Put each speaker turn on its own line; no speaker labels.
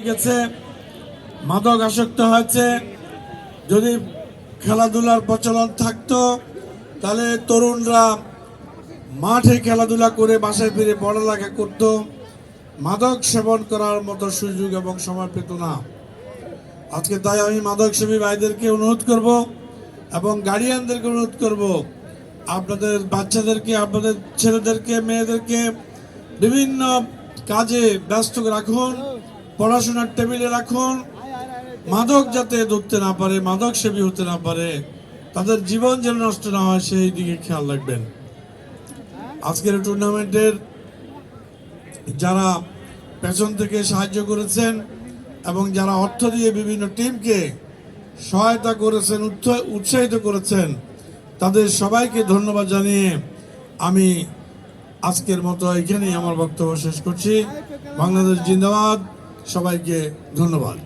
গেছে, মাদক আসক্ত হয়েছে। যদি খেলাধুলার প্রচলন থাকতো তাহলে তরুণরা মাঠে খেলাধুলা করে বাসায় ফিরে পড়ালেখা করত, মাদক সেবন করার মতো সুযোগ এবং সময় পেত না। আজকে তাই আমি মাদক সেবী ভাইদেরকে অনুরোধ করব এবং গার্ডিয়ানদেরকে অনুরোধ করব, আপনাদের বাচ্চাদেরকে, আপনাদের ছেলেদেরকে, মেয়েদেরকে বিভিন্ন কাজে ব্যস্ত রাখুন, পড়াশোনার টেবিলে রাখুন। মাদক যাতে ধরতে না পারে, মাদক সেবী হতে না পারে, তাদের জীবন যেন নষ্ট না হয় সেই দিকে খেয়াল রাখবেন। আজকের টুর্নামেন্টের যারা পেছন থেকে সাহায্য করেছেন এবং যারা অর্থ দিয়ে বিভিন্ন টিমকে সহায়তা করেছেন, উৎসাহিত করেছেন, তাদের সবাইকে ধন্যবাদ জানিয়ে আমি আজকের মতো এখানেই আমার বক্তব্য শেষ করছি। বাংলাদেশ জিন্দাবাদ। সবাইকে ধন্যবাদ।